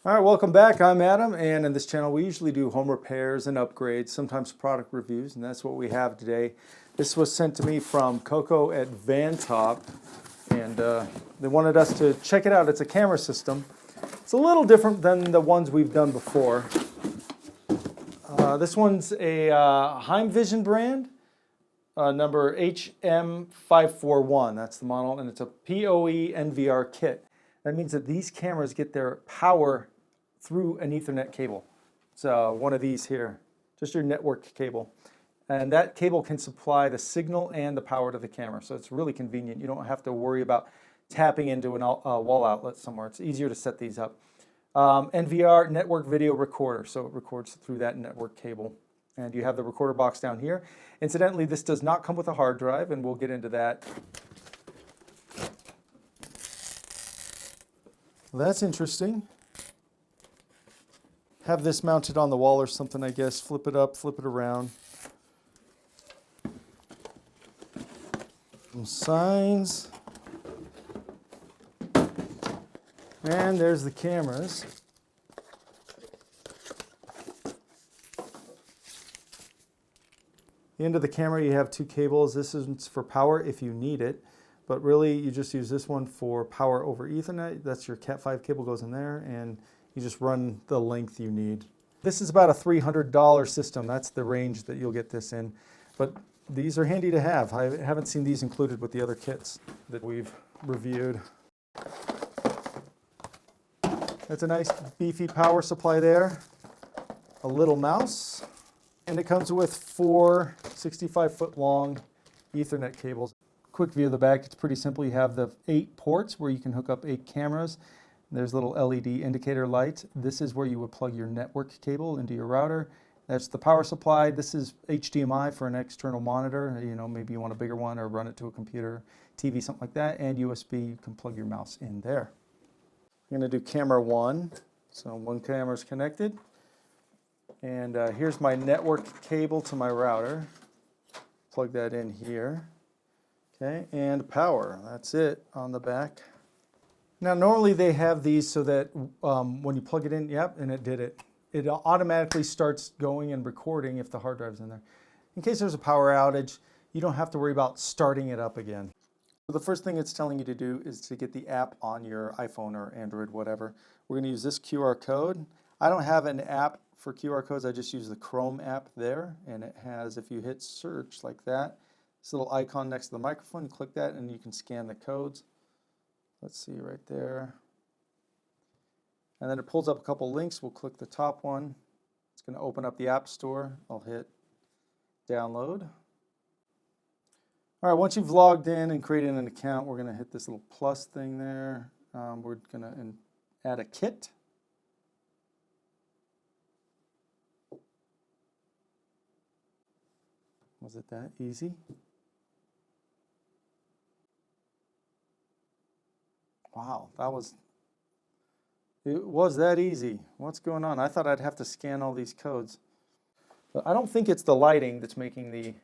All right, welcome back. I'm Adam, and in this channel we usually do home repairs and upgrades, sometimes product reviews, and that's what we have today. This was sent to me from Coco at Van Top, and they wanted us to check it out. It's a camera system. It's a little different than the ones we've done before. This one's a HeimVision brand, number HM541. That's the model, and it's a PoE NVR kit. That means that these cameras get their power through an Ethernet cable. So one of these here, just your network cable. And that cable can supply the signal and the power to the camera. So it's really convenient. You don't have to worry about tapping into a wall outlet somewhere. It's easier to set these up. NVR, network video recorder. So it records through that network cable. And you have the recorder box down here. Incidentally, this does not come with a hard drive, and we'll get into that. Well, that's interesting. Have this mounted on the wall or something, I guess. Flip it up, flip it around. Some signs. And there's the cameras. The end of the camera, you have two cables. This is for power if you need it. But really, you just use this one for power over Ethernet. That's your Cat5 cable goes in there, and you just run the length you need. This is about a $300 system. That's the range that you'll get this in. But these are handy to have. I haven't seen these included with the other kits that we've reviewed. That's a nice beefy power supply there. A little mouse. And it comes with 4 65-foot long Ethernet cables. Quick view of the back, it's pretty simple. You have the 8 ports where you can hook up 8 cameras. There's little LED indicator lights. This is where you would plug your network cable into your router. That's the power supply. This is HDMI for an external monitor. You know, maybe you want a bigger one or run it to a computer, TV, something like that. And USB, you can plug your mouse in there. I'm gonna do camera 1. So one camera's connected. And here's my network cable to my router. Plug that in here. Okay, and power, that's it on the back. Now normally they have these so that when you plug it in, yep, and it did it. It automatically starts going and recording if the hard drive's in there. In case there's a power outage, you don't have to worry about starting it up again. So the first thing it's telling you to do is to get the app on your iPhone or Android, whatever. We're gonna use this QR code. I don't have an app for QR codes, I just use the Chrome app there, and it has, if you hit search like that, this little icon next to the microphone, click that and you can scan the codes. Let's see right there. And then it pulls up a couple links. We'll click the top one. It's going to open up the App Store. I'll hit download. All right, once you've logged in and created an account, we're going to hit this little plus thing there. We're going to add a kit. Was it that easy? Wow, it was that easy. What's going on? I thought I'd have to scan all these codes. But I don't think it's the lighting that's making the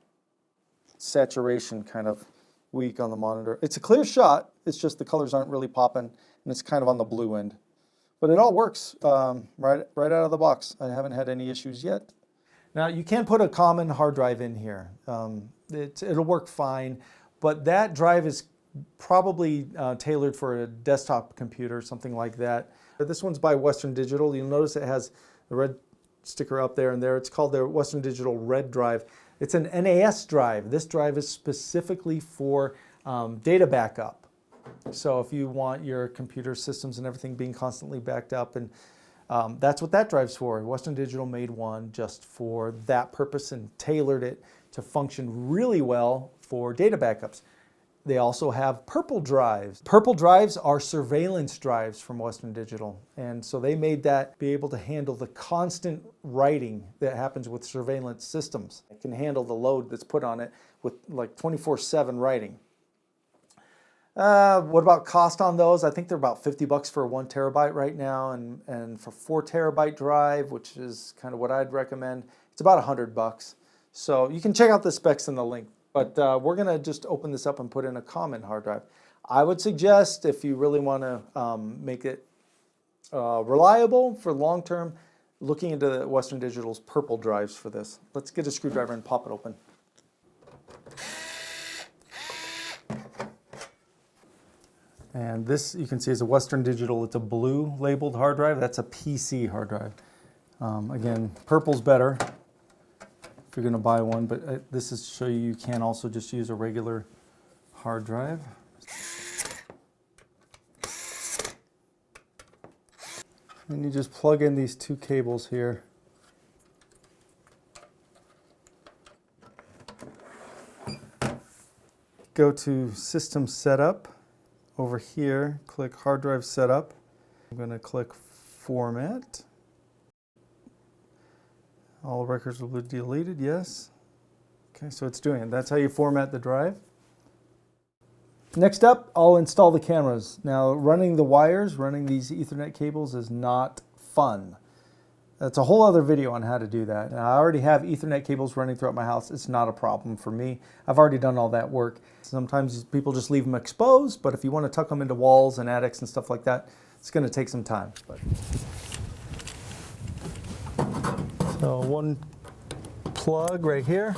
saturation kind of weak on the monitor. It's a clear shot, it's just the colors aren't really popping, and it's kind of on the blue end. But it all works right out of the box. I haven't had any issues yet. Now you can put a common hard drive in here. It'll work fine, but that drive is probably tailored for a desktop computer, something like that. This one's by Western Digital. You'll notice it has the red sticker up there and there. It's called the Western Digital Red Drive. It's an NAS drive. This drive is specifically for data backup. So if you want your computer systems and everything being constantly backed up, and that's what that drive's for. Western Digital made one just for that purpose and tailored it to function really well for data backups. They also have purple drives. Purple drives are surveillance drives from Western Digital. And so they made that be able to handle the constant writing that happens with surveillance systems. It can handle the load that's put on it with like 24/7 writing. What about cost on those? I think they're about 50 bucks for a 1 terabyte right now. And for 4 terabyte drive, which is kind of what I'd recommend, it's about 100 bucks. So you can check out the specs in the link. But we're going to just open this up and put in a common hard drive. I would suggest, if you really want to make it reliable for long term. Looking into Western Digital's purple drives for this. Let's get a screwdriver and pop it open. And this, you can see, is a Western Digital. It's a blue labeled hard drive. That's a PC hard drive. Again, purple's better if you're going to buy one, but this is to show you can also just use a regular hard drive. And you just plug in these two cables here. Go to System Setup. Over here, click Hard Drive Setup. I'm going to click Format. All records will be deleted, yes. Okay, so it's doing it. That's how you format the drive. Next up, I'll install the cameras. Now, running the wires, running these Ethernet cables is not fun. That's a whole other video on how to do that. Now, I already have Ethernet cables running throughout my house. It's not a problem for me. I've already done all that work. Sometimes people just leave them exposed, but if you want to tuck them into walls and attics and stuff like that, it's going to take some time. So one plug right here.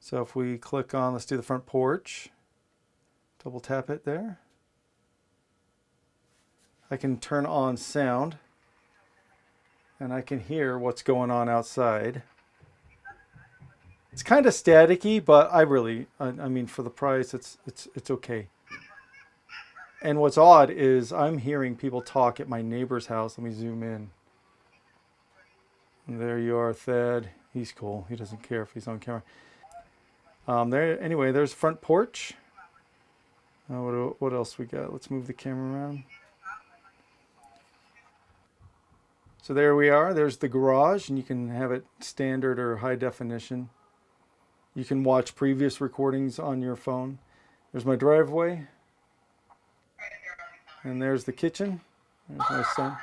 So if we click on, let's do the front porch, double tap it there. I can turn on sound and I can hear what's going on outside. It's kind of staticky, but I mean, for the price, it's okay. And what's odd is I'm hearing people talk at my neighbor's house. Let me zoom in. And there you are, Thad. He's cool. He doesn't care if he's on camera. Anyway, there's front porch. What else we got? Let's move the camera around. So there we are. There's the garage, and you can have it standard or high definition. You can watch previous recordings on your phone. There's my driveway. And there's the kitchen. There's my son.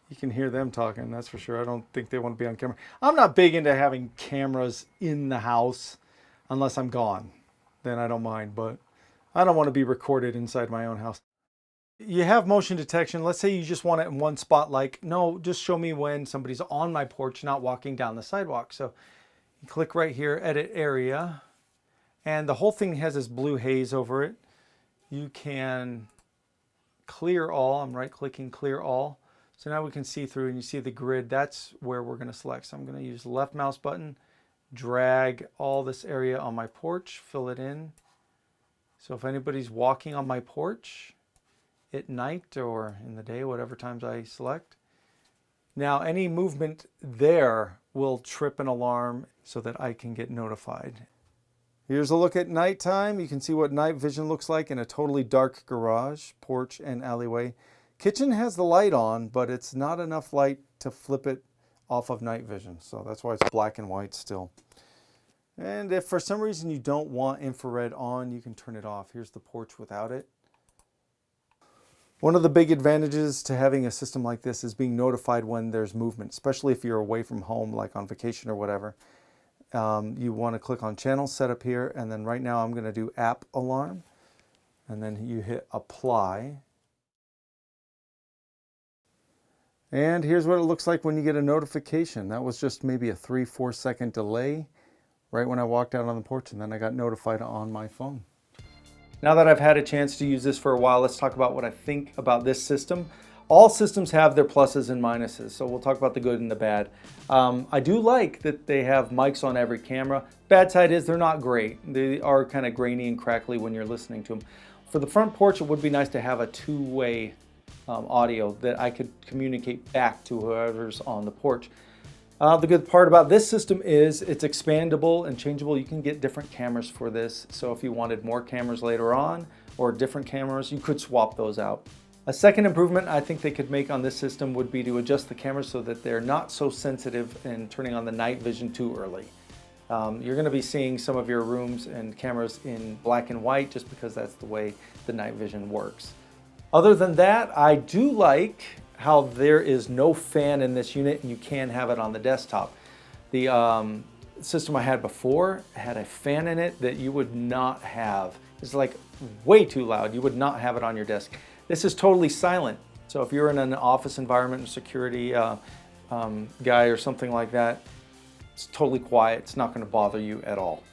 You can hear them talking, that's for sure. I don't think they want to be on camera. I'm not big into having cameras in the house unless I'm gone. Then I don't mind, but I don't want to be recorded inside my own house. You have motion detection. Let's say you just want it in one spot, like, no, just show me when somebody's on my porch, not walking down the sidewalk. So you click right here, edit area, and the whole thing has this blue haze over it. You can clear all. I'm right-clicking clear all. So now we can see through and you see the grid. That's where we're going to select. So I'm going to use the left mouse button, drag all this area on my porch, fill it in. So if anybody's walking on my porch at night or in the day, whatever times I select, now any movement there will trip an alarm so that I can get notified. Here's a look at nighttime. You can see what night vision looks like in a totally dark garage, porch, and alleyway. Kitchen has the light on, but it's not enough light to flip it off of night vision. So that's why it's black and white still. And if for some reason you don't want infrared on, you can turn it off. Here's the porch without it. One of the big advantages to having a system like this is being notified when there's movement, especially if you're away from home, like on vacation or whatever. You want to click on channel setup here, and then right now I'm going to do app alarm, and then you hit apply. And here's what it looks like when you get a notification. That was just maybe a 3-4 second delay right when I walked out on the porch, and then I got notified on my phone. Now that I've had a chance to use this for a while, let's talk about what I think about this system. All systems have their pluses and minuses, so we'll talk about the good and the bad. I do like that they have mics on every camera. Bad side is they're not great. They are kind of grainy and crackly when you're listening to them. For the front porch, it would be nice to have a two-way audio that I could communicate back to whoever's on the porch. The good part about this system is it's expandable and changeable. You can get different cameras for this. So if you wanted more cameras later on or different cameras, you could swap those out. A second improvement I think they could make on this system would be to adjust the cameras so that they're not so sensitive and turning on the night vision too early. You're going to be seeing some of your rooms and cameras in black and white just because that's the way the night vision works. Other than that, I do like how there is no fan in this unit and you can have it on the desktop. The system I had before had a fan in it that you would not have. It's like way too loud. You would not have it on your desk. This is totally silent. So if you're in an office environment, a security guy or something like that, it's totally quiet. It's not going to bother you at all.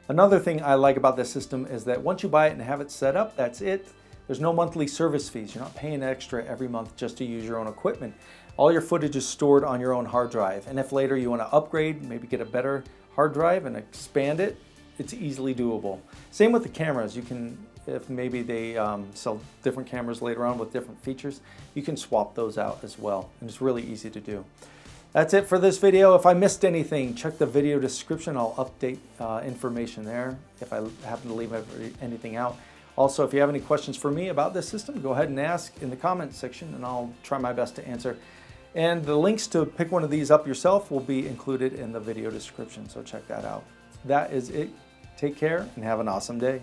Another thing I like about this system is that once you buy it and have it set up, that's it. There's no monthly service fees. You're not paying extra every month just to use your own equipment. All your footage is stored on your own hard drive. And if later you want to upgrade, maybe get a better hard drive and expand it, it's easily doable. Same with the cameras. You can, if maybe they sell different cameras later on with different features, you can swap those out as well. And it's really easy to do. That's it for this video. If I missed anything, check the video description. I'll update information there if I happen to leave anything out. Also, if you have any questions for me about this system, go ahead and ask in the comments section and I'll try my best to answer. And the links to pick one of these up yourself will be included in the video description, so check that out. That is it. Take care and have an awesome day.